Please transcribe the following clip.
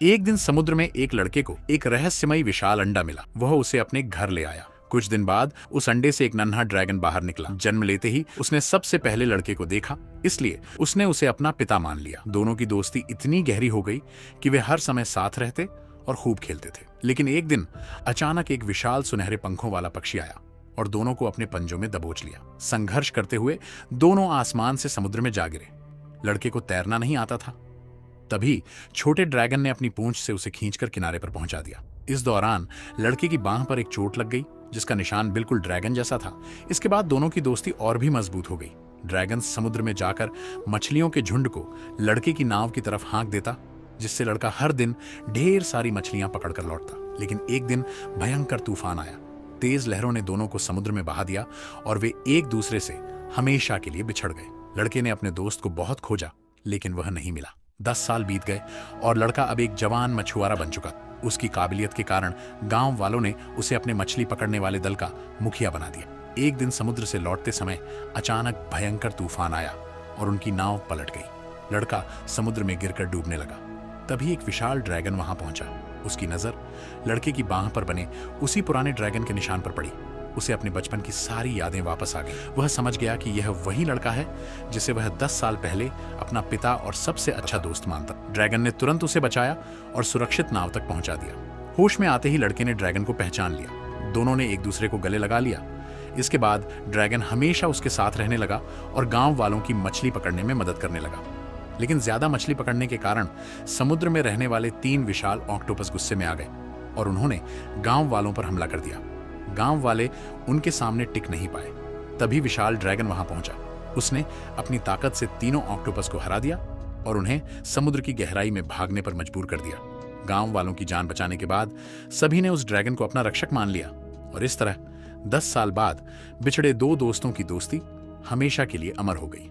एक दिन समुद्र में एक लड़के को एक रहस्यमयी विशाल अंडा मिला। वह उसे अपने घर ले आया। कुछ दिन बाद उस अंडे से एक नन्हा ड्रैगन बाहर निकला। जन्म लेते ही उसने सबसे पहले लड़के को देखा, इसलिए उसने उसे अपना पिता मान लिया। दोनों की दोस्ती इतनी गहरी हो गई कि वे हर समय साथ रहते और खूब खेलते थे। लेकिन एक दिन अचानक एक विशाल सुनहरे पंखों वाला पक्षी आया और दोनों को अपने पंजों में दबोच लिया। संघर्ष करते हुए दोनों आसमान से समुद्र में जा गिरे। लड़के को तैरना नहीं आता था। तभी छोटे ड्रैगन ने अपनी पूंछ से उसे खींचकर किनारे पर पहुंचा दिया। इस दौरान लड़के की बांह पर एक चोट लग गई, जिसका निशान बिल्कुल ड्रैगन जैसा था। इसके बाद दोनों की दोस्ती और भी मजबूत हो गई। ड्रैगन समुद्र में जाकर मछलियों के झुंड को लड़के की नाव की तरफ हाँक देता, जिससे लड़का हर दिन ढेर सारी मछलियां पकड़कर लौटता। लेकिन एक दिन भयंकर तूफान आया। तेज लहरों ने दोनों को समुद्र में बहा दिया और वे एक दूसरे से हमेशा के लिए बिछड़ गए। लड़के ने अपने दोस्त को बहुत खोजा, लेकिन वह नहीं मिला। 10 साल बीत गए और लड़का अब एक जवान मछुआरा बन चुका। उसकी काबिलियत के कारण गांव वालों ने उसे अपने मछली पकड़ने वाले दल का मुखिया बना दिया। एक दिन समुद्र से लौटते समय अचानक भयंकर तूफान आया और उनकी नाव पलट गई। लड़का समुद्र में गिरकर डूबने लगा। तभी एक विशाल ड्रैगन वहां पहुंचा। उसकी नजर लड़के की बांह पर बने उसी पुराने ड्रैगन के निशान पर पड़ी। उसे अपने बचपन की सारी यादें वापस आ गई। वह समझ गया कि यह वही लड़का है जिसे वह 10 साल पहले अपना पिता और सबसे अच्छा दोस्त मानता। ड्रैगन ने तुरंत उसे बचाया और सुरक्षित नाव तक पहुंचा दिया। होश में आते ही लड़के ने ड्रैगन को पहचान लिया। दोनों ने एक दूसरे को गले लगा लिया। इसके बाद ड्रैगन हमेशा उसके साथ रहने लगा और गांव वालों की मछली पकड़ने में मदद करने लगा। लेकिन ज्यादा मछली पकड़ने के कारण समुद्र में रहने वाले 3 विशाल ऑक्टोपस गुस्से में आ गए और उन्होंने गांव वालों पर हमला कर दिया। गांव वाले उनके सामने टिक नहीं पाए। तभी विशाल ड्रैगन वहां पहुंचा। उसने अपनी ताकत से तीनों ऑक्टोपस को हरा दिया और उन्हें समुद्र की गहराई में भागने पर मजबूर कर दिया। गांव वालों की जान बचाने के बाद सभी ने उस ड्रैगन को अपना रक्षक मान लिया और इस तरह 10 साल बाद बिछड़े 2 दोस्तों की दोस्ती हमेशा के लिए अमर हो गई।